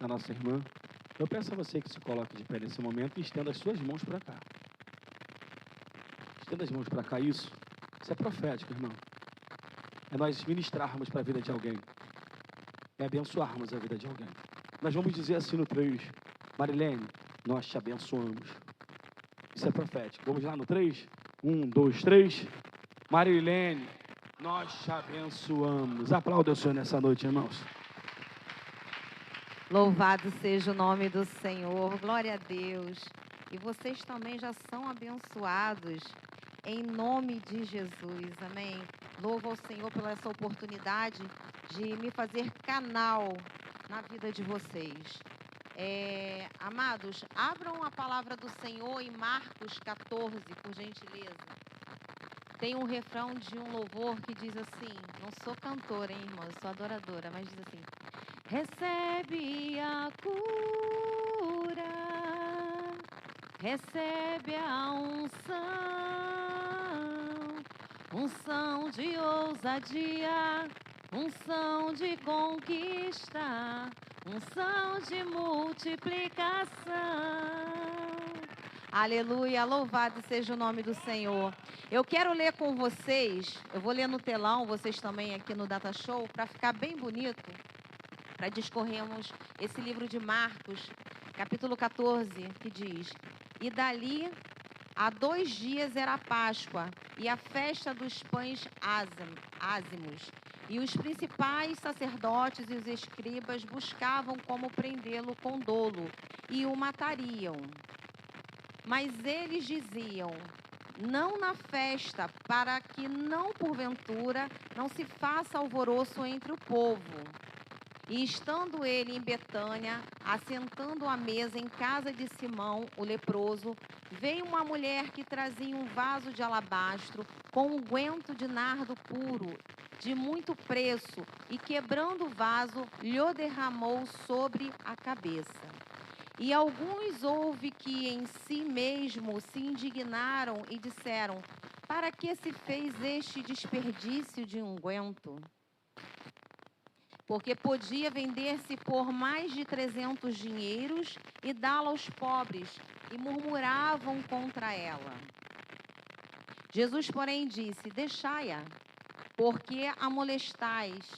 a nossa irmã, eu peço a você que se coloque de pé nesse momento e estenda as suas mãos para cá. Estenda as mãos para cá, isso é profético, irmão. É nós ministrarmos para a vida de alguém. É abençoarmos a vida de alguém. Nós vamos dizer assim no 3, Marilene, nós te abençoamos. Isso é profético. Vamos lá no 3? 1, 2, 3. Marilene, nós te abençoamos. Aplauda o Senhor nessa noite, irmãos. Louvado seja o nome do Senhor. Glória a Deus. E vocês também já são abençoados em nome de Jesus. Amém. Louvo ao Senhor pela essa oportunidade de me fazer canal na vida de vocês. Amados, abram a palavra do Senhor em Marcos 14, por gentileza. Tem um refrão de um louvor que diz assim, não sou cantora, hein, irmão, eu sou adoradora, mas diz assim: recebe a cura, recebe a unção de ousadia, unção de conquista, unção de multiplicação. Aleluia, louvado seja o nome do Senhor. Eu quero ler com vocês, eu vou ler no telão, vocês também aqui no Data Show, para ficar bem bonito, para discorrermos esse livro de Marcos, capítulo 14, que diz: e dali a 2 dias era a Páscoa e a festa dos pães ázimos. E os principais sacerdotes e os escribas buscavam como prendê-lo com dolo e o matariam. Mas eles diziam: não na festa, para que não porventura não se faça alvoroço entre o povo. E estando ele em Betânia, assentando à mesa em casa de Simão, o leproso, veio uma mulher que trazia um vaso de alabastro com unguento de nardo puro, de muito preço, e quebrando o vaso, lhe derramou sobre a cabeça. E alguns houve que em si mesmo se indignaram e disseram: para que se fez este desperdício de unguento? Porque podia vender-se por mais de 300 dinheiros e dá-la aos pobres, e murmuravam contra ela. Jesus, porém, disse: deixai-a, porque a molestais,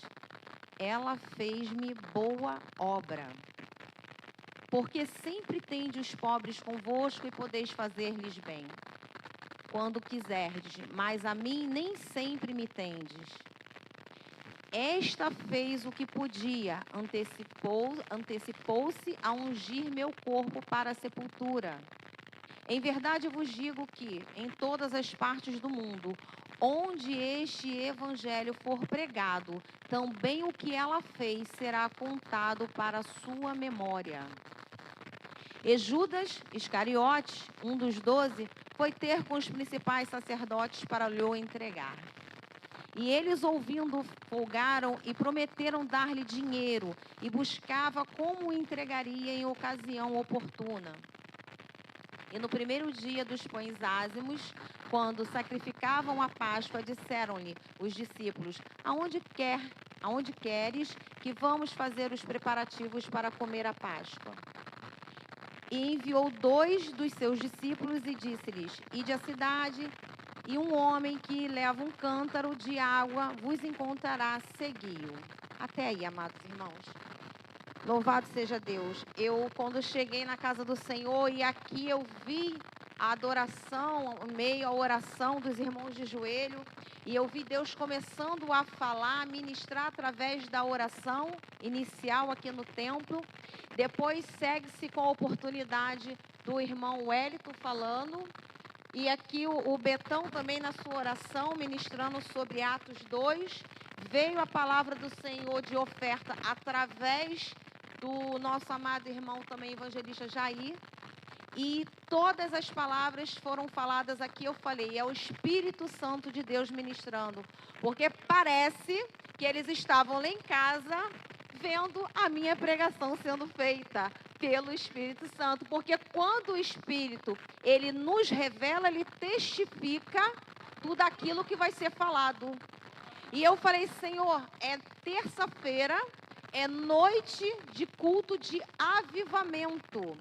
ela fez-me boa obra. Porque sempre tendes os pobres convosco e podeis fazer-lhes bem, quando quiserdes, mas a mim nem sempre me tendes. Esta fez o que podia, antecipou-se a ungir meu corpo para a sepultura. Em verdade vos digo que, em todas as partes do mundo, onde este evangelho for pregado, também o que ela fez será contado para a sua memória. E Judas Iscariote, um dos 12, foi ter com os principais sacerdotes para lhe entregar. E eles, ouvindo, folgaram e prometeram dar-lhe dinheiro, e buscava como o entregaria em ocasião oportuna. E no primeiro dia dos pães ázimos, quando sacrificavam a Páscoa, disseram-lhe os discípulos: aonde queres que vamos fazer os preparativos para comer a Páscoa? E enviou 2 dos seus discípulos e disse-lhes: ide à cidade, e um homem que leva um cântaro de água vos encontrará, segui-o. Até aí, amados irmãos. Louvado seja Deus. Eu, quando cheguei na casa do Senhor, e aqui eu vi a adoração, meio à oração dos irmãos de joelho, e eu vi Deus começando a falar, a ministrar através da oração inicial aqui no templo. Depois segue-se com a oportunidade do irmão Wellington falando, e aqui o Betão também na sua oração, ministrando sobre Atos 2. Veio a palavra do Senhor de oferta através do nosso amado irmão também evangelista Jair. E todas as palavras foram faladas aqui, eu falei, é o Espírito Santo de Deus ministrando. Porque parece que eles estavam lá em casa vendo a minha pregação sendo feita pelo Espírito Santo. Porque quando o Espírito, ele nos revela, ele testifica tudo aquilo que vai ser falado. E eu falei: Senhor, é terça-feira, é noite de culto de avivamento.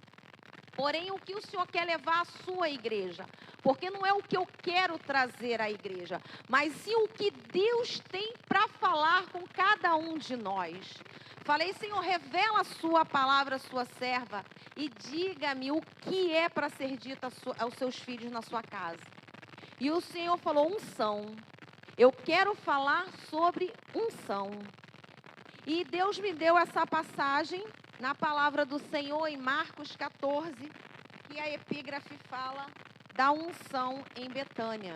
Porém, o que o Senhor quer levar à sua igreja? Porque não é o que eu quero trazer à igreja, mas sim o que Deus tem para falar com cada um de nós. Falei, Senhor, revela a sua palavra à sua serva e diga-me o que é para ser dito aos seus filhos na sua casa. E o Senhor falou, unção. Eu quero falar sobre unção. E Deus me deu essa passagem na palavra do Senhor em Marcos 14, que a epígrafe fala da unção em Betânia.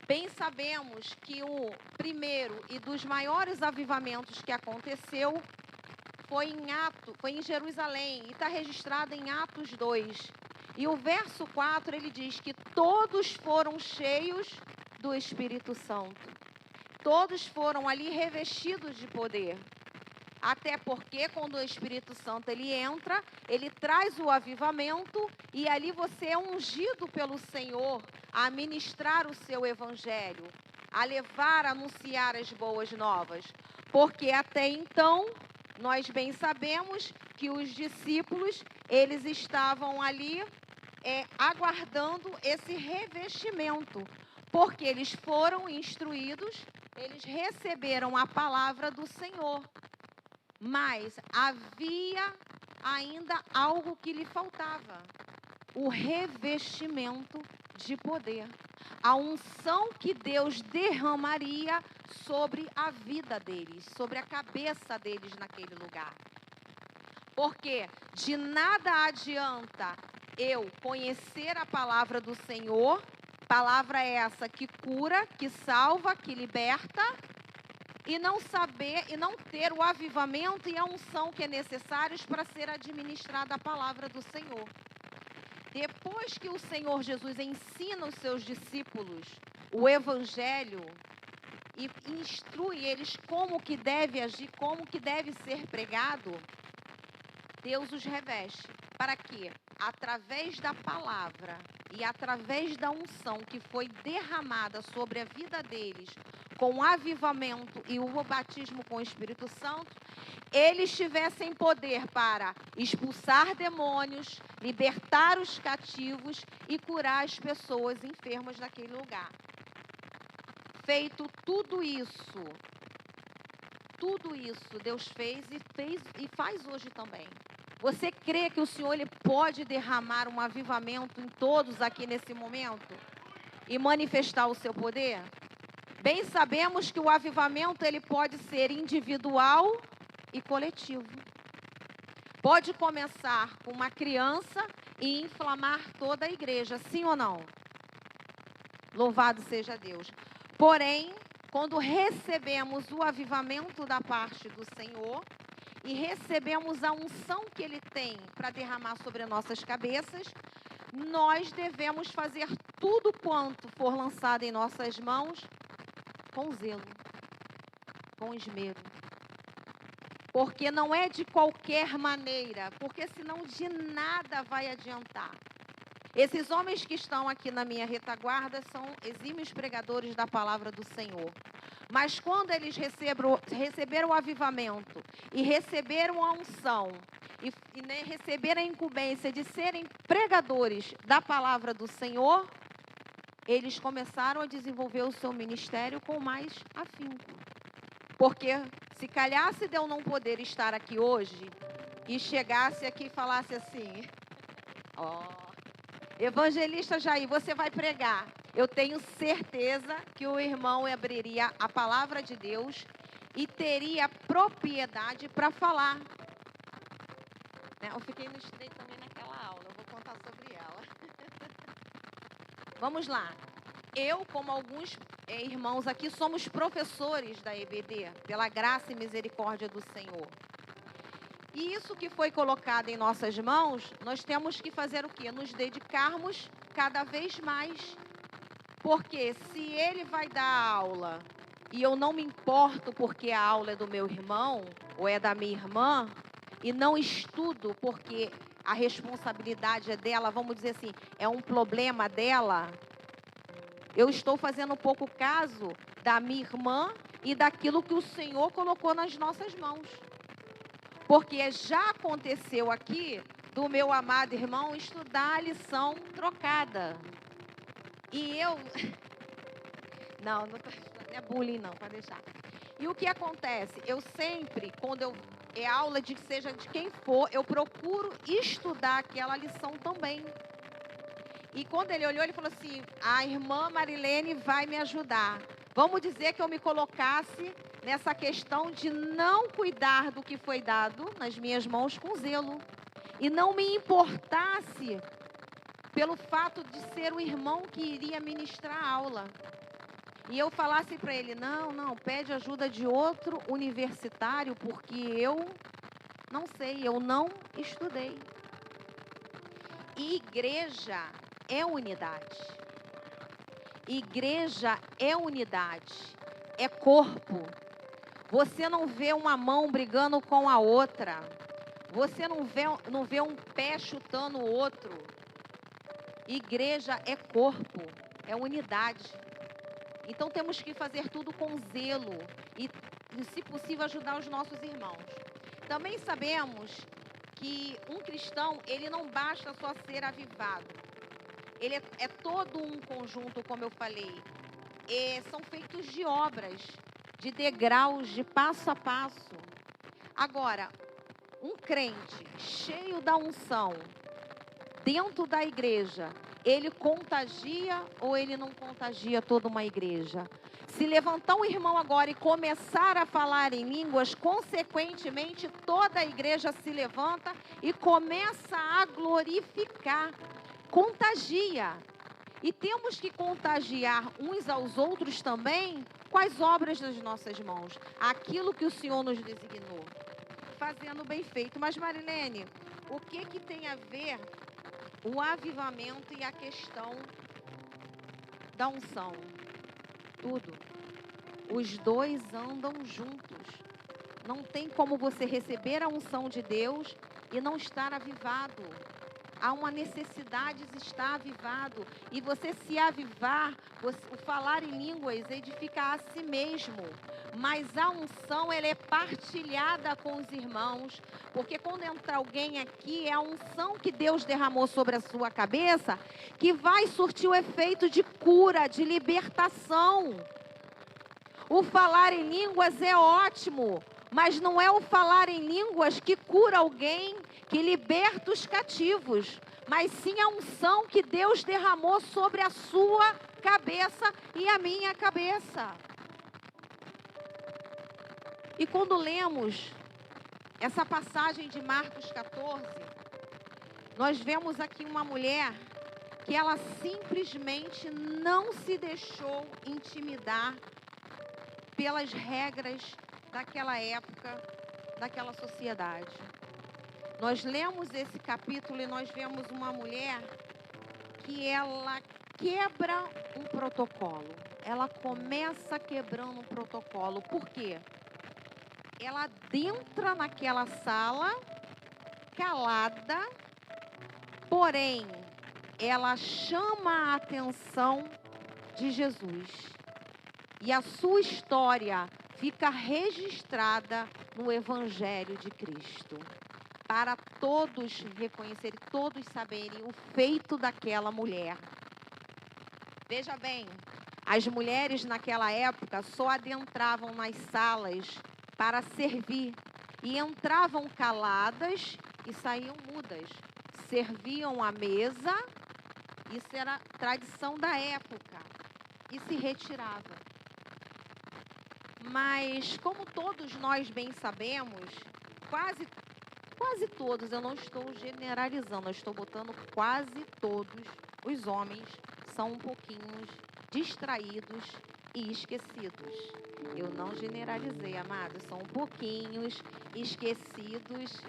Bem sabemos que o primeiro e dos maiores avivamentos que aconteceu foi em Jerusalém e está registrado em Atos 2. E o verso 4 ele diz que todos foram cheios do Espírito Santo. Todos foram ali revestidos de poder. Até porque quando o Espírito Santo ele entra, ele traz o avivamento e ali você é ungido pelo Senhor a ministrar o seu evangelho, a levar, a anunciar as boas novas. Porque até então, nós bem sabemos que os discípulos, eles estavam ali aguardando esse revestimento. Porque eles foram instruídos, eles receberam a palavra do Senhor. Mas havia ainda algo que lhe faltava. O revestimento de poder. A unção que Deus derramaria sobre a vida deles, sobre a cabeça deles naquele lugar. Porque de nada adianta eu conhecer a palavra do Senhor, palavra essa que cura, que salva, que liberta, e não saber e não ter o avivamento e a unção que é necessários para ser administrada a palavra do Senhor. Depois que o Senhor Jesus ensina os seus discípulos o evangelho e instrui eles como que deve agir, como que deve ser pregado, Deus os reveste para que, através da palavra e através da unção que foi derramada sobre a vida deles, com o avivamento e o batismo com o Espírito Santo, eles tivessem poder para expulsar demônios, libertar os cativos e curar as pessoas enfermas daquele lugar. Feito tudo isso Deus fez e faz hoje também. Você crê que o Senhor ele pode derramar um avivamento em todos aqui nesse momento e manifestar o seu poder? Bem sabemos que o avivamento ele pode ser individual e coletivo. Pode começar com uma criança e inflamar toda a igreja, sim ou não? Louvado seja Deus. Porém, quando recebemos o avivamento da parte do Senhor e recebemos a unção que Ele tem para derramar sobre as nossas cabeças, nós devemos fazer tudo quanto for lançado em nossas mãos com zelo, com esmero. Porque não é de qualquer maneira, porque senão de nada vai adiantar. Esses homens que estão aqui na minha retaguarda são exímios pregadores da palavra do Senhor. Mas quando eles receberam o avivamento e receberam a unção e receberam a incumbência de serem pregadores da palavra do Senhor, eles começaram a desenvolver o seu ministério com mais afinco. Porque se calhasse de eu não poder estar aqui hoje e chegasse aqui e falasse assim, evangelista Jair, você vai pregar. Eu tenho certeza que o irmão abriria a palavra de Deus e teria propriedade para falar. Eu fiquei no estreito também naquela aula, eu vou contar sobre ela. Vamos lá. Eu, como alguns irmãos aqui, somos professores da EBD, pela graça e misericórdia do Senhor. E isso que foi colocado em nossas mãos, nós temos que fazer o quê? Nos dedicarmos cada vez mais. Porque se ele vai dar aula e eu não me importo porque a aula é do meu irmão ou é da minha irmã, e não estudo porque a responsabilidade é dela, vamos dizer assim, é um problema dela, eu estou fazendo pouco caso da minha irmã e daquilo que o Senhor colocou nas nossas mãos. Porque já aconteceu aqui do meu amado irmão estudar a lição trocada. E eu... Não é bullying não, para deixar. E o que acontece? Eu sempre, quando é aula de seja de quem for, eu procuro estudar aquela lição também. E quando ele olhou, ele falou assim, a irmã Marilene vai me ajudar. Vamos dizer que eu me colocasse nessa questão de não cuidar do que foi dado nas minhas mãos com zelo. E não me importasse pelo fato de ser o irmão que iria ministrar a aula. E eu falasse para ele, não, pede ajuda de outro universitário, porque eu não sei, eu não estudei. E igreja é unidade. Igreja é unidade, é corpo. Você não vê uma mão brigando com a outra. Você não vê um pé chutando o outro. Igreja é corpo, é unidade. Então temos que fazer tudo com zelo e, se possível, ajudar os nossos irmãos. Também sabemos que um cristão, ele não basta só ser avivado. Ele é todo um conjunto, como eu falei. São feitos de obras, de degraus, de passo a passo. Agora, um crente cheio da unção, dentro da igreja, ele contagia ou ele não contagia toda uma igreja? Se levantar um irmão agora e começar a falar em línguas, consequentemente toda a igreja se levanta e começa a glorificar. Contagia. E temos que contagiar uns aos outros também com as obras das nossas mãos. Aquilo que o Senhor nos designou. Fazendo bem feito. Mas, Marilene, o que tem a ver o avivamento e a questão da unção? Tudo. Os dois andam juntos. Não tem como você receber a unção de Deus e não estar avivado. Há uma necessidade de estar avivado. E você se avivar, o falar em línguas edifica a si mesmo. Mas a unção, ela é partilhada com os irmãos. Porque quando entra alguém aqui, é a unção que Deus derramou sobre a sua cabeça que vai surtir o efeito de cura, de libertação. O falar em línguas é ótimo, mas não é o falar em línguas que cura alguém, que liberta os cativos, mas sim a unção que Deus derramou sobre a sua cabeça e a minha cabeça. E quando lemos essa passagem de Marcos 14, nós vemos aqui uma mulher que ela simplesmente não se deixou intimidar pelas regras daquela época, daquela sociedade. Nós lemos esse capítulo e nós vemos uma mulher que ela quebra um protocolo. Ela começa quebrando um protocolo. Por quê? Ela adentra naquela sala, calada, porém, ela chama a atenção de Jesus. E a sua história fica registrada no Evangelho de Cristo. Para todos reconhecerem, todos saberem o feito daquela mulher. Veja bem, as mulheres naquela época só adentravam nas salas para servir. E entravam caladas e saíam mudas. Serviam à mesa, isso era tradição da época. E se retirava. Mas, como todos nós bem sabemos, quase todos, eu não estou generalizando, eu estou botando quase todos os homens são um pouquinho distraídos e esquecidos. Eu não generalizei, amados, são um pouquinho esquecidos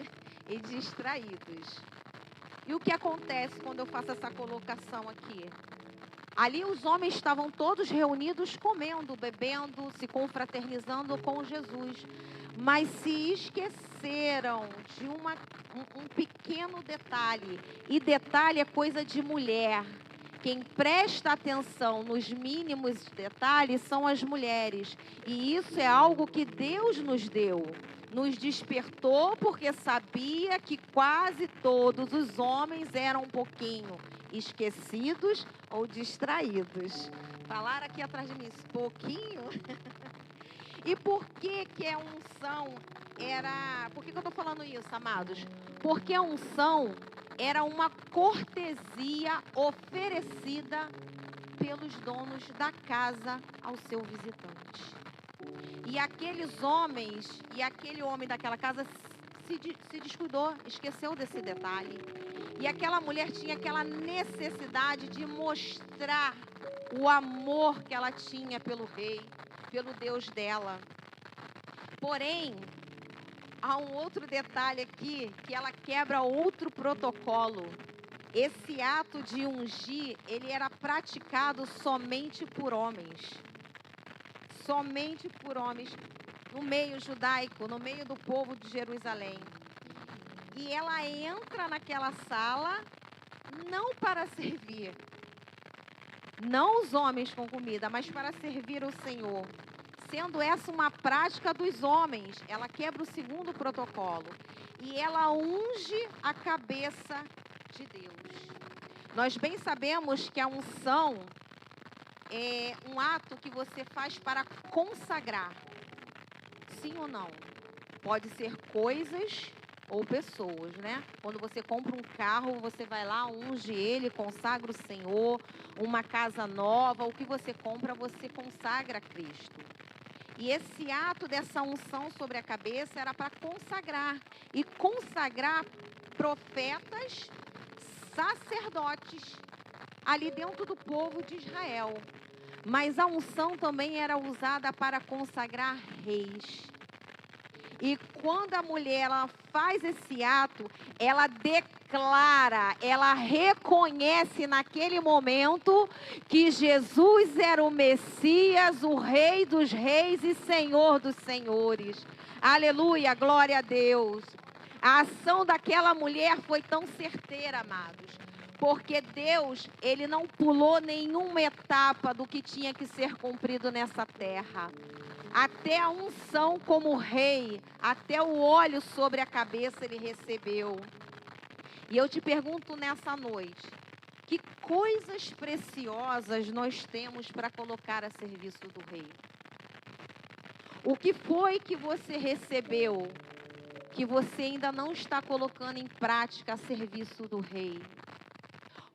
e distraídos. E o que acontece quando eu faço essa colocação aqui? Ali os homens estavam todos reunidos comendo, bebendo, se confraternizando com Jesus. Mas se esqueceram de um pequeno detalhe. E detalhe é coisa de mulher. quem presta atenção nos mínimos detalhes são as mulheres. E isso é algo que Deus nos deu. Nos despertou porque sabia que quase todos os homens eram um pouquinho esquecidos ou distraídos. Falaram aqui atrás de mim, pouquinho. E por que a unção era... Por que eu estou falando isso, amados? Porque a unção era uma cortesia oferecida pelos donos da casa ao seu visitante. E aqueles homens, e aquele homem daquela casa se descuidou, esqueceu desse detalhe. E aquela mulher tinha aquela necessidade de mostrar o amor que ela tinha pelo rei, pelo Deus dela. Porém, há um outro detalhe aqui, que ela quebra outro protocolo. Esse ato de ungir, ele era praticado somente por homens. Somente por homens, no meio judaico, no meio do povo de Jerusalém. E ela entra naquela sala, não para servir, não os homens com comida, mas para servir o Senhor. Sendo essa uma prática dos homens, ela quebra o segundo protocolo. E ela unge a cabeça de Deus. Nós bem sabemos que a unção é um ato que você faz para consagrar. Sim ou não? Pode ser coisas ou pessoas, né? Quando você compra um carro, você vai lá, unge ele, consagra o Senhor. Uma casa nova, o que você compra, você consagra a Cristo. E esse ato dessa unção sobre a cabeça era para consagrar. E consagrar profetas, sacerdotes, ali dentro do povo de Israel. Mas a unção também era usada para consagrar reis. E quando a mulher ela faz esse ato, ela declara, ela reconhece naquele momento que Jesus era o Messias, o Rei dos Reis e Senhor dos Senhores. Aleluia, glória a Deus. A ação daquela mulher foi tão certeira, amados. Porque Deus, Ele não pulou nenhuma etapa do que tinha que ser cumprido nessa terra. Até a unção como rei, até o óleo sobre a cabeça Ele recebeu. E eu te pergunto nessa noite, que coisas preciosas nós temos para colocar a serviço do rei? O que foi que você recebeu, que você ainda não está colocando em prática a serviço do rei?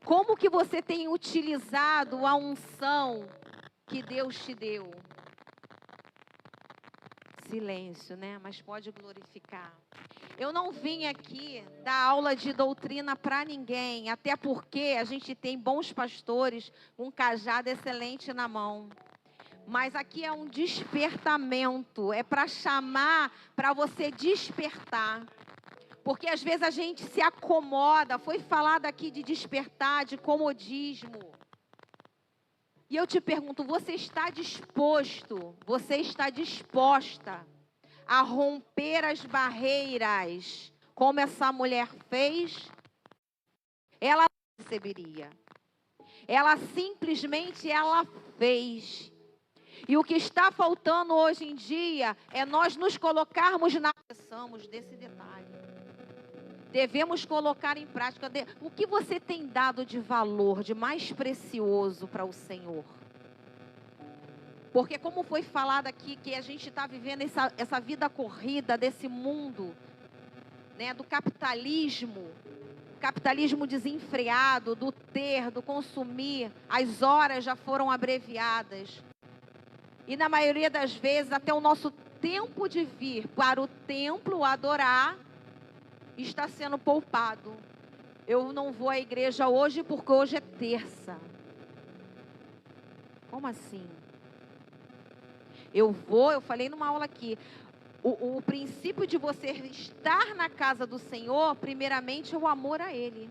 Como que você tem utilizado a unção que Deus te deu? Silêncio, né? Mas pode glorificar. Eu não vim aqui dar aula de doutrina para ninguém, até porque a gente tem bons pastores com um cajado excelente na mão. Mas aqui é um despertamento, é para chamar, para você despertar. Porque às vezes a gente se acomoda, foi falado aqui de despertar, de comodismo. E eu te pergunto, você está disposto, você está disposta a romper as barreiras, como essa mulher fez? Ela não receberia. Ela simplesmente, ela fez. E o que está faltando hoje em dia é nós nos colocarmos na pensamos desse detalhe. Devemos colocar em prática o que você tem dado de valor, de mais precioso para o Senhor. Porque como foi falado aqui, que a gente está vivendo essa vida corrida desse mundo, né, do capitalismo desenfreado, do ter, do consumir, as horas já foram abreviadas. E na maioria das vezes, até o nosso tempo de vir para o templo adorar, está sendo poupado. Eu não vou à igreja hoje porque hoje é terça. Como assim? Eu falei numa aula aqui, o princípio de você estar na casa do Senhor, primeiramente é o amor a Ele.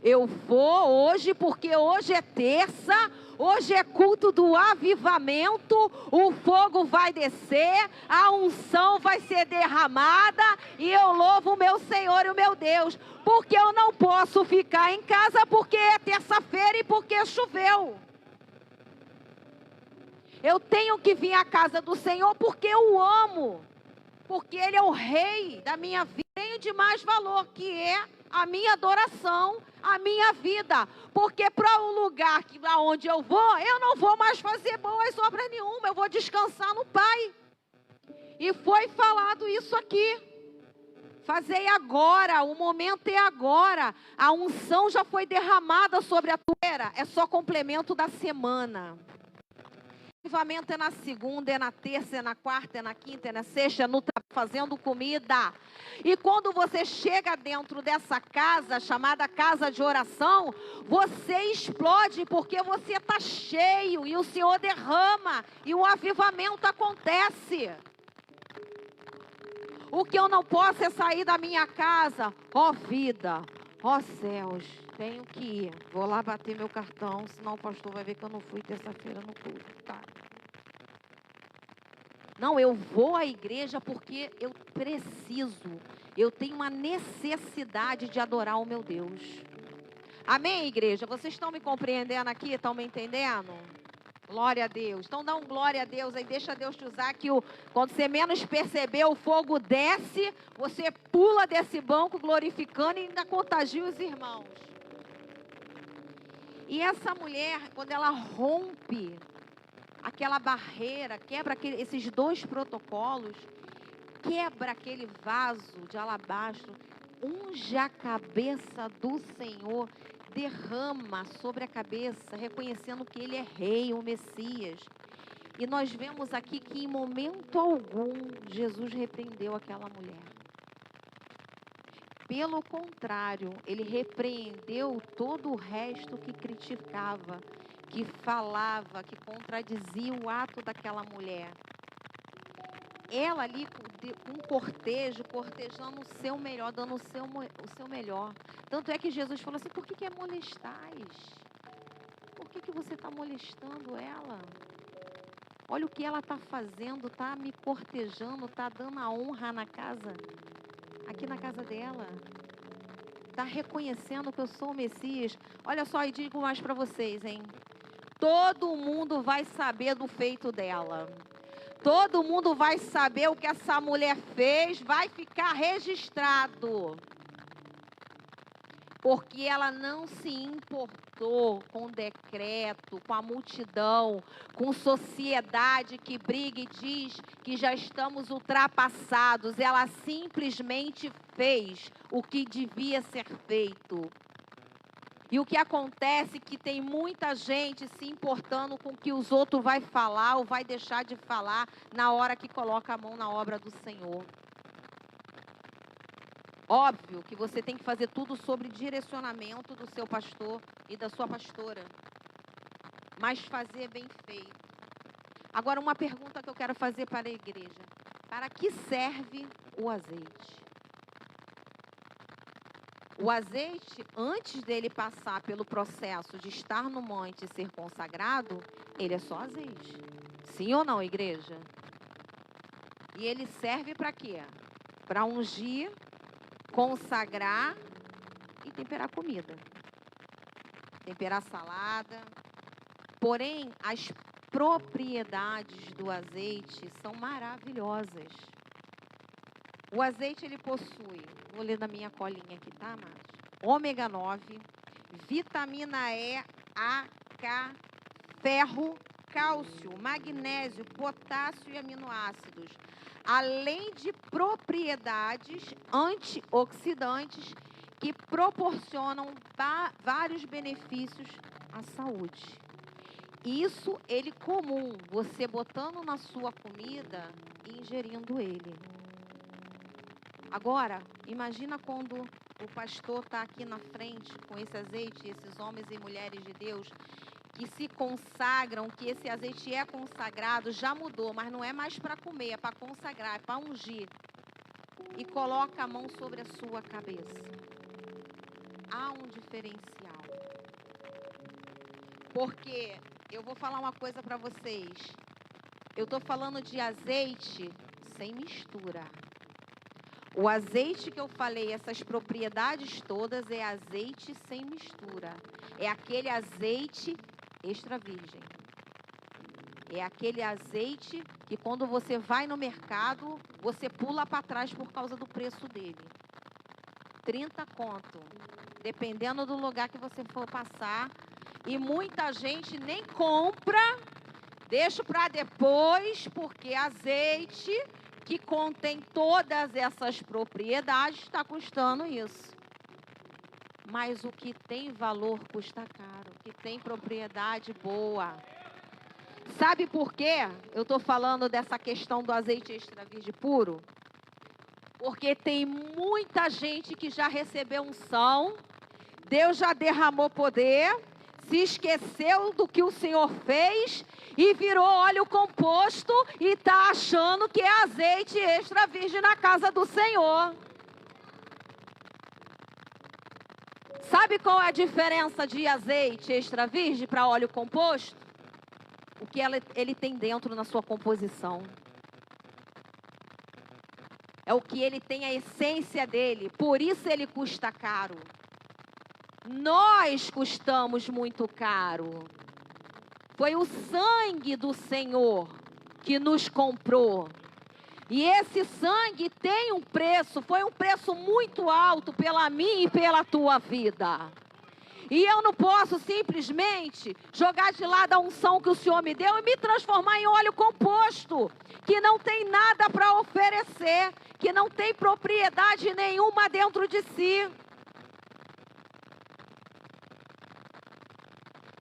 Eu vou hoje porque hoje é terça, hoje é culto do avivamento, o fogo vai descer, a unção vai ser derramada e eu louvo o meu Senhor e o meu Deus, porque eu não posso ficar em casa porque é terça-feira e porque choveu. Eu tenho que vir à casa do Senhor porque eu o amo, porque Ele é o rei da minha vida. Tenho de mais valor, que é a minha adoração, a minha vida. Porque para o lugar onde eu não vou mais fazer boas obras nenhuma, eu vou descansar no Pai. E foi falado isso aqui. Fazei agora, o momento é agora. A unção já foi derramada sobre a tua era. É só complemento da semana. O avivamento é na segunda, é na terça, é na quarta, é na quinta, é na sexta, é no trabalho, fazendo comida. E quando você chega dentro dessa casa, chamada casa de oração, você explode porque você está cheio e o Senhor derrama e o avivamento acontece. O que eu não posso é sair da minha casa, ó vida, ó céus, tenho que ir. Vou lá bater meu cartão, senão o pastor vai ver que eu não fui terça-feira no culto, tá? Não, eu vou à igreja porque eu preciso, eu tenho uma necessidade de adorar o meu Deus. Amém, igreja? Vocês estão me compreendendo aqui? Estão me entendendo? Glória a Deus. Então dá um glória a Deus aí, deixa Deus te usar, que quando você menos perceber, o fogo desce, você pula desse banco glorificando e ainda contagia os irmãos. E essa mulher, quando ela rompe aquela barreira, quebra esses dois protocolos, quebra aquele vaso de alabastro, unge a cabeça do Senhor, derrama sobre a cabeça, reconhecendo que Ele é Rei, o Messias. E nós vemos aqui que em momento algum Jesus repreendeu aquela mulher. Pelo contrário, Ele repreendeu todo o resto que criticava, que falava, que contradizia o ato daquela mulher. Ela ali com um cortejo, cortejando o seu melhor, dando o seu melhor. Tanto é que Jesus falou assim, por que a molestais? Por que você está molestando ela? Olha o que ela está fazendo, está me cortejando, está dando a honra na casa, aqui na casa dela. Está reconhecendo que eu sou o Messias. Olha só, e digo mais para vocês, hein? Todo mundo vai saber do feito dela. Todo mundo vai saber o que essa mulher fez, vai ficar registrado. Porque ela não se importou com decreto, com a multidão, com sociedade que briga e diz que já estamos ultrapassados. Ela simplesmente fez o que devia ser feito. E o que acontece é que tem muita gente se importando com o que os outros vai falar ou vai deixar de falar na hora que coloca a mão na obra do Senhor. Óbvio que você tem que fazer tudo sobre direcionamento do seu pastor e da sua pastora. Mas fazer bem feito. Agora, uma pergunta que eu quero fazer para a igreja. Para que serve o azeite? O azeite, antes dele passar pelo processo de estar no monte e ser consagrado, ele é só azeite. Sim ou não, igreja? E ele serve para quê? Para ungir, consagrar e temperar comida. Temperar salada. Porém, as propriedades do azeite são maravilhosas. O azeite, ele possui, vou ler da minha colinha aqui, tá, Márcio? Ômega 9, vitamina E, A, K, ferro, cálcio, magnésio, potássio e aminoácidos. Além de propriedades antioxidantes que proporcionam vários benefícios à saúde. Isso, ele comum, você botando na sua comida e ingerindo ele. Agora, imagina quando o pastor está aqui na frente com esse azeite, esses homens e mulheres de Deus que se consagram, que esse azeite é consagrado, já mudou, mas não é mais para comer, é para consagrar, é para ungir. E coloca a mão sobre a sua cabeça. há um diferencial. Porque eu vou falar uma coisa para vocês. Eu estou falando de azeite sem mistura. O azeite que eu falei, essas propriedades todas, é azeite sem mistura. É aquele azeite extra virgem. É aquele azeite que quando você vai no mercado, você pula para trás por causa do preço dele. 30 conto, dependendo do lugar que você for passar. E muita gente nem compra, deixa para depois, porque azeite que contém todas essas propriedades está custando isso. Mas o que tem valor custa caro, o que tem propriedade boa. Sabe por quê? Eu estou falando dessa questão do azeite extra virgem puro? Porque tem muita gente que já recebeu unção, Deus já derramou poder, se esqueceu do que o Senhor fez e virou óleo composto e está achando que é azeite extra virgem na casa do Senhor. Sabe qual é a diferença de azeite extra virgem para óleo composto? O que ele tem dentro na sua composição. É o que ele tem, a essência dele. Por isso ele custa caro. Nós custamos muito caro. Foi o sangue do Senhor que nos comprou. E esse sangue tem um preço, foi um preço muito alto pela minha e pela tua vida. E eu não posso simplesmente jogar de lado a unção que o Senhor me deu e me transformar em óleo composto, que não tem nada para oferecer, que não tem propriedade nenhuma dentro de si.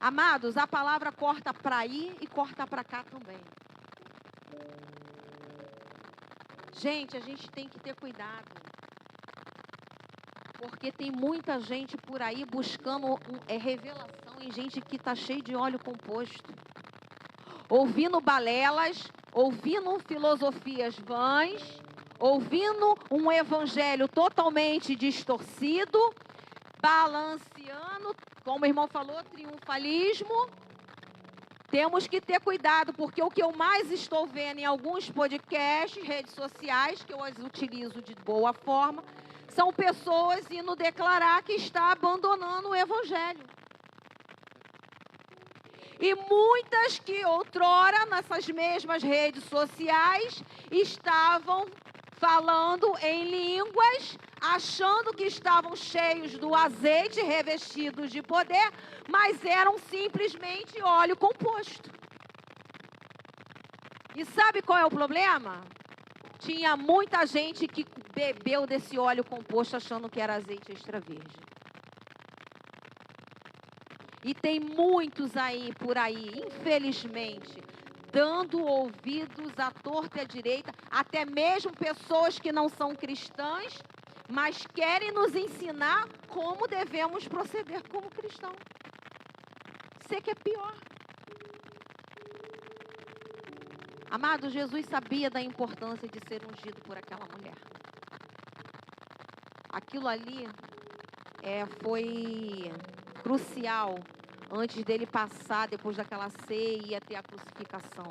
Amados, a palavra corta para aí e corta para cá também. Gente, a gente tem que ter cuidado. Porque tem muita gente por aí buscando revelação em gente que está cheio de óleo composto. Ouvindo balelas, ouvindo filosofias vãs, ouvindo um evangelho totalmente distorcido, balanceando, como o irmão falou, triunfalismo. Temos que ter cuidado, porque o que eu mais estou vendo em alguns podcasts, redes sociais, que eu as utilizo de boa forma, são pessoas indo declarar que está abandonando o evangelho. E muitas que outrora, nessas mesmas redes sociais, estavam falando em línguas, achando que estavam cheios do azeite, revestidos de poder, mas eram simplesmente óleo composto. E sabe qual é o problema? Tinha muita gente que bebeu desse óleo composto achando que era azeite extra virgem. E tem muitos aí, por aí, infelizmente, dando ouvidos à torta e à direita, até mesmo pessoas que não são cristãs, mas querem nos ensinar como devemos proceder como cristãos. Isso que é pior. Amado, Jesus sabia da importância de ser ungido por aquela mulher. Aquilo ali foi crucial antes dele passar, depois daquela ceia, e até a crucificação.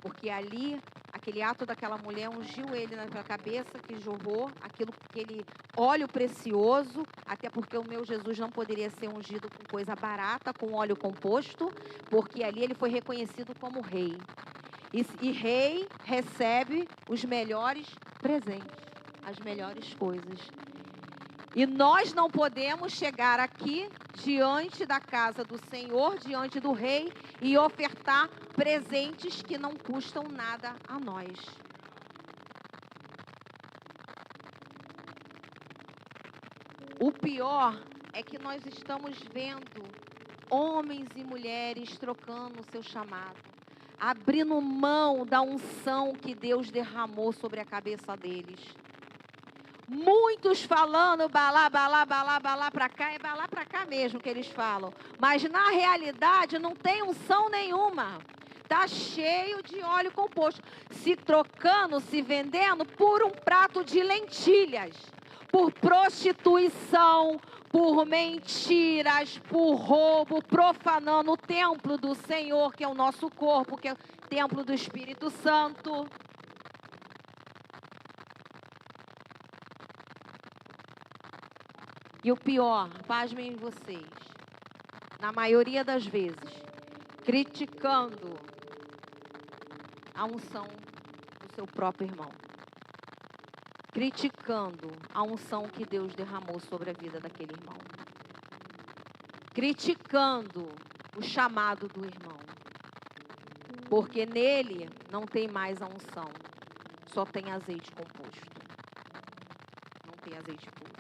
Porque ali, aquele ato daquela mulher ungiu ele na cabeça, que jorrou aquele óleo precioso, até porque o meu Jesus não poderia ser ungido com coisa barata, com óleo composto, porque ali ele foi reconhecido como rei. E rei recebe os melhores presentes, as melhores coisas. E nós não podemos chegar aqui diante da casa do Senhor, diante do rei, e ofertar presentes que não custam nada a nós. O pior é que nós estamos vendo homens e mulheres trocando o seu chamado, abrindo mão da unção que Deus derramou sobre a cabeça deles. Muitos falando balá, balá, balá, balá para cá, é balá para cá mesmo que eles falam. Mas na realidade não tem unção nenhuma. Está cheio de óleo composto. Se trocando, se vendendo por um prato de lentilhas. Por prostituição, por mentiras, por roubo, profanando o templo do Senhor, que é o nosso corpo, que é o templo do Espírito Santo. E o pior, pasmem vocês, na maioria das vezes, criticando a unção do seu próprio irmão. Criticando a unção que Deus derramou sobre a vida daquele irmão. Criticando o chamado do irmão. Porque nele não tem mais a unção, só tem azeite composto. Não tem azeite puro.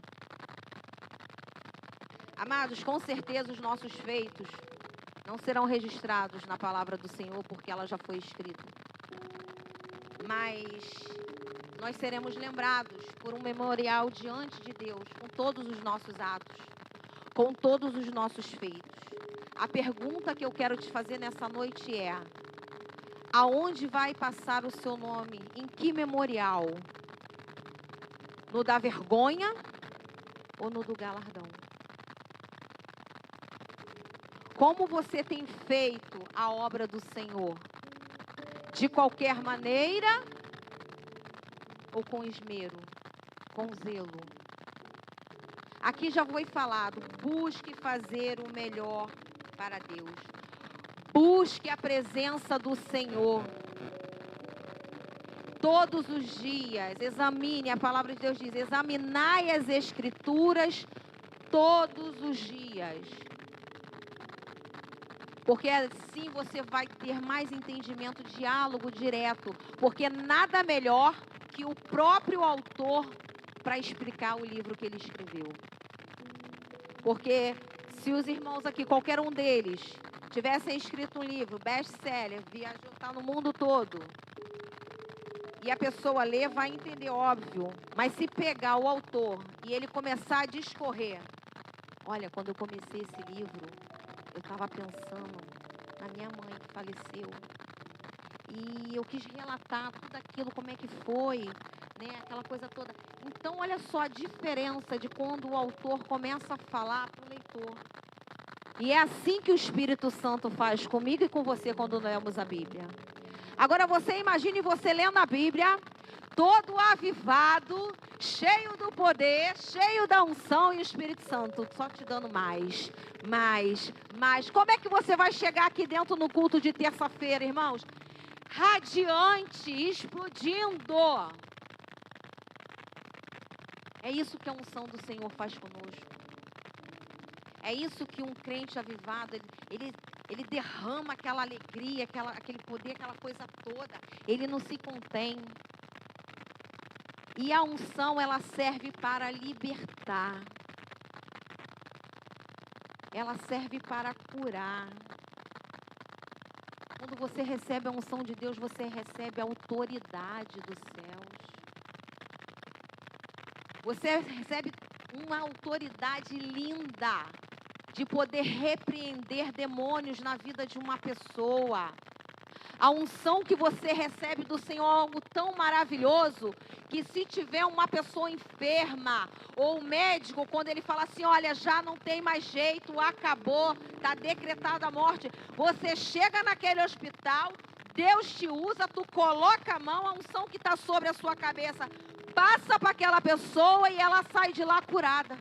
Amados, com certeza os nossos feitos não serão registrados na palavra do Senhor, porque ela já foi escrita. Mas nós seremos lembrados por um memorial diante de Deus, com todos os nossos atos, com todos os nossos feitos. A pergunta que eu quero te fazer nessa noite é: aonde vai passar o seu nome? Em que memorial? No da vergonha ou no do galardão? Como você tem feito a obra do Senhor? De qualquer maneira ou com esmero, com zelo? Aqui já foi falado, busque fazer o melhor para Deus. Busque a presença do Senhor. Todos os dias, examine, a palavra de Deus diz, examinai as Escrituras todos os dias. Porque assim você vai ter mais entendimento, diálogo direto. Porque nada melhor que o próprio autor para explicar o livro que ele escreveu. Porque se os irmãos aqui, qualquer um deles, tivessem escrito um livro, best-seller, viajou, está no mundo todo, e a pessoa lê, vai entender, óbvio. Mas se pegar o autor e ele começar a discorrer, olha, quando eu comecei esse livro, eu estava pensando na minha mãe que faleceu. E eu quis relatar tudo aquilo, como é que foi, né? Aquela coisa toda. Então, olha só a diferença de quando o autor começa a falar para o leitor. E é assim que o Espírito Santo faz comigo e com você quando lemos a Bíblia. Agora, você imagine você lendo a Bíblia, todo avivado, cheio do poder, cheio da unção e o Espírito Santo só te dando mais. Como é que você vai chegar aqui dentro no culto de terça-feira, irmãos? Radiante, explodindo. É isso que a unção do Senhor faz conosco. É isso que um crente avivado, ele derrama aquela alegria, aquele poder, aquela coisa toda. Ele não se contém. E a unção, ela serve para libertar. Ela serve para curar. Quando você recebe a unção de Deus, você recebe a autoridade dos céus. Você recebe uma autoridade linda de poder repreender demônios na vida de uma pessoa. A unção que você recebe do Senhor é algo tão maravilhoso que se tiver uma pessoa enferma ou o médico, quando ele fala assim, olha, já não tem mais jeito, acabou, está decretada a morte, você chega naquele hospital, Deus te usa, tu coloca a mão, a unção que está sobre a sua cabeça passa para aquela pessoa e ela sai de lá curada.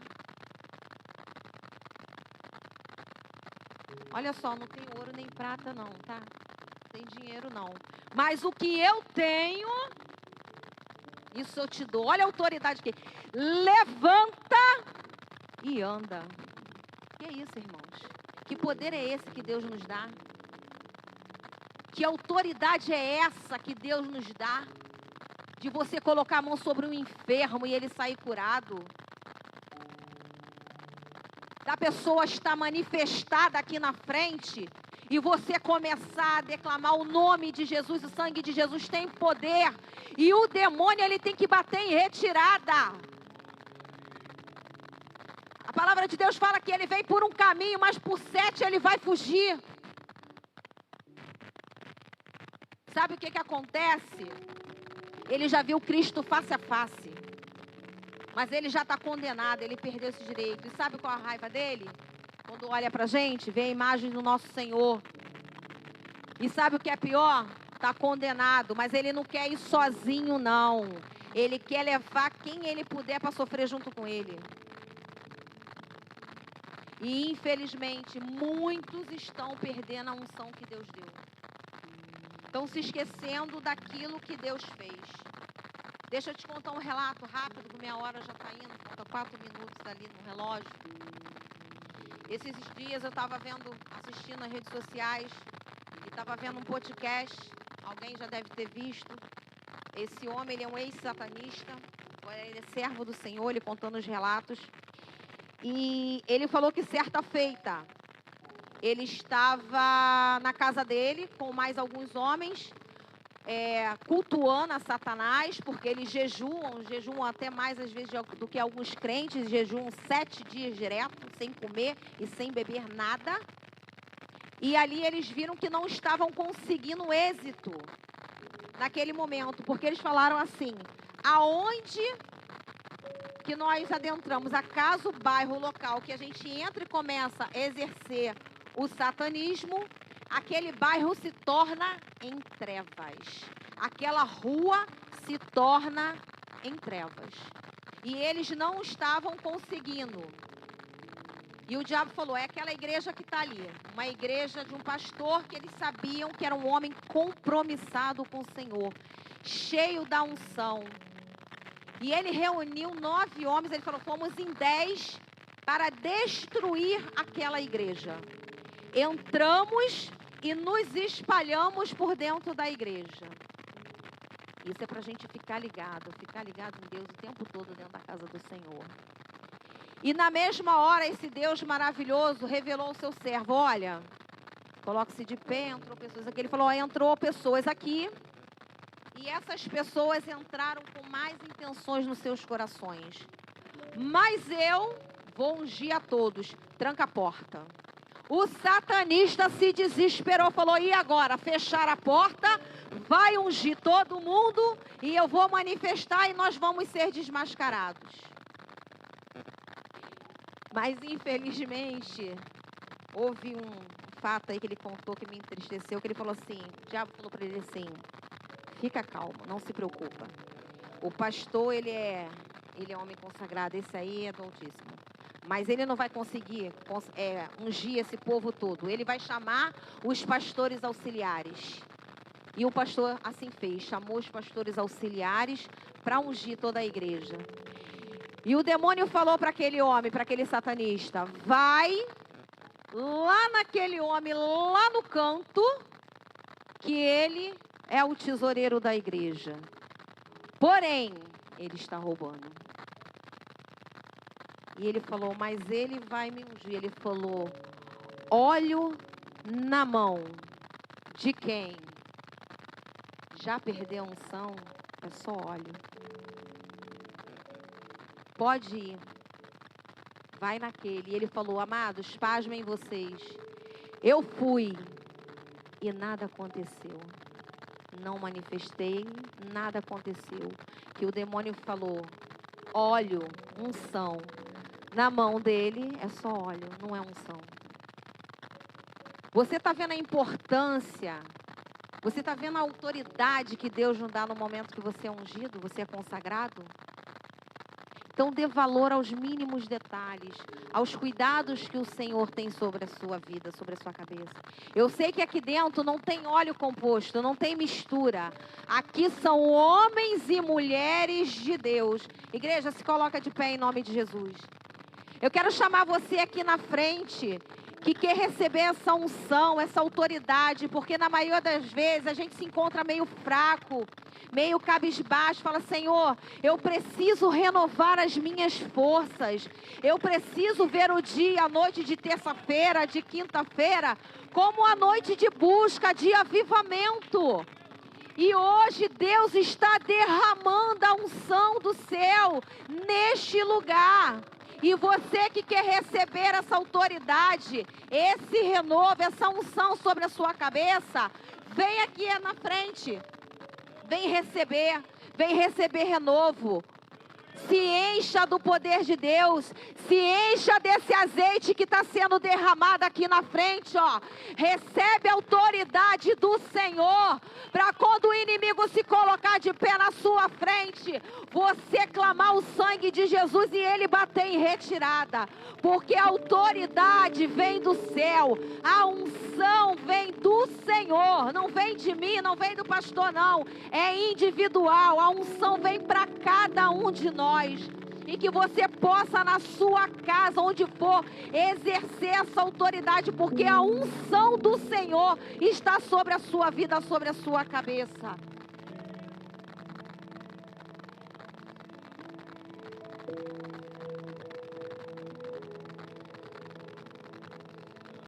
Olha só, não tem ouro nem prata não, tá? Não tem dinheiro não. Mas o que eu tenho, isso eu te dou. Olha a autoridade aqui. Levanta e anda. Que é isso, irmãos? Que poder é esse que Deus nos dá? Que autoridade é essa que Deus nos dá? De você colocar a mão sobre um enfermo e ele sair curado? Da pessoa estar manifestada aqui na frente e você começar a declamar o nome de Jesus, o sangue de Jesus tem poder e o demônio ele tem que bater em retirada. A palavra de Deus fala que ele vem por um caminho, mas por 7 ele vai fugir. Sabe o que acontece? Ele já viu Cristo face a face. Mas ele já está condenado, ele perdeu esse direito. E sabe qual é a raiva dele? Quando olha para a gente, vê a imagem do nosso Senhor. E sabe o que é pior? Está condenado, mas ele não quer ir sozinho, não. Ele quer levar quem ele puder para sofrer junto com ele. E, infelizmente, muitos estão perdendo a unção que Deus deu. Estão se esquecendo daquilo que Deus fez. Deixa eu te contar um relato rápido, que minha hora já está indo, falta 4 minutos ali no relógio. Esses dias eu estava assistindo nas redes sociais, e estava vendo um podcast, alguém já deve ter visto. Esse homem, ele é um ex-satanista, agora ele é servo do Senhor, ele contando os relatos. E ele falou que certa feita, ele estava na casa dele com mais alguns homens, cultuando a Satanás, porque eles jejuam até mais às vezes do que alguns crentes, jejuam 7 dias direto, sem comer e sem beber nada. E ali eles viram que não estavam conseguindo êxito naquele momento, porque eles falaram assim: aonde que nós adentramos, a casa, o bairro, o local que a gente entra e começa a exercer o satanismo, aquele bairro se torna em trevas. Aquela rua se torna em trevas. E eles não estavam conseguindo. E o diabo falou: é aquela igreja que está ali. Uma igreja de um pastor que eles sabiam que era um homem compromissado com o Senhor, cheio da unção. E ele reuniu 9 homens, ele falou: fomos em 10 para destruir aquela igreja. Entramos e nos espalhamos por dentro da igreja. Isso é para a gente ficar ligado em Deus o tempo todo dentro da casa do Senhor. E na mesma hora, esse Deus maravilhoso revelou ao seu servo: olha, coloque-se de pé, entrou pessoas aqui. Ele falou: entrou pessoas aqui, e essas pessoas entraram com mais intenções nos seus corações. Mas eu vou ungir a todos. Tranca a porta. O satanista se desesperou, falou: e agora? Fechar a porta, vai ungir todo mundo e eu vou manifestar e nós vamos ser desmascarados. Mas, infelizmente, houve um fato aí que ele contou que me entristeceu, que ele falou assim, o diabo falou para ele assim: fica calmo, não se preocupa. O pastor, ele é homem consagrado, esse aí é do Altíssimo. Mas ele não vai conseguir ungir esse povo todo. Ele vai chamar os pastores auxiliares. E o pastor assim fez, chamou os pastores auxiliares para ungir toda a igreja. E o demônio falou para aquele homem, para aquele satanista: vai lá naquele homem, lá no canto, que ele é o tesoureiro da igreja. Porém, ele está roubando. E ele falou: mas ele vai me ungir. Ele falou: óleo na mão de quem já perdeu a unção, é só óleo. Pode ir. Vai naquele. E ele falou: amados, pasmem vocês. Eu fui e nada aconteceu. Não manifestei, nada aconteceu. Que o demônio falou: óleo, unção. Na mão dele é só óleo, não é unção. Você está vendo a importância? Você está vendo a autoridade que Deus nos dá no momento que você é ungido, você é consagrado? Então, dê valor aos mínimos detalhes, aos cuidados que o Senhor tem sobre a sua vida, sobre a sua cabeça. Eu sei que aqui dentro não tem óleo composto, não tem mistura. Aqui são homens e mulheres de Deus. Igreja, se coloca de pé em nome de Jesus. Eu quero chamar você aqui na frente, que quer receber essa unção, essa autoridade, porque na maioria das vezes a gente se encontra meio fraco, meio cabisbaixo, fala: Senhor, eu preciso renovar as minhas forças, eu preciso ver o dia, a noite de terça-feira, de quinta-feira, como a noite de busca, de avivamento. E hoje Deus está derramando a unção do céu neste lugar. E você que quer receber essa autoridade, esse renovo, essa unção sobre a sua cabeça, vem aqui na frente. Vem receber renovo. Se encha do poder de Deus. Se encha desse azeite que está sendo derramado aqui na frente, ó. Recebe a autoridade do Senhor. Para quando o inimigo se colocar de pé na sua frente, você clamar o sangue de Jesus e ele bater em retirada. Porque a autoridade vem do céu. A unção vem do Senhor. Não vem de mim, não vem do pastor, não. É individual. A unção vem para cada um de nós. E que você possa na sua casa, onde for, exercer essa autoridade, porque a unção do Senhor está sobre a sua vida, sobre a sua cabeça.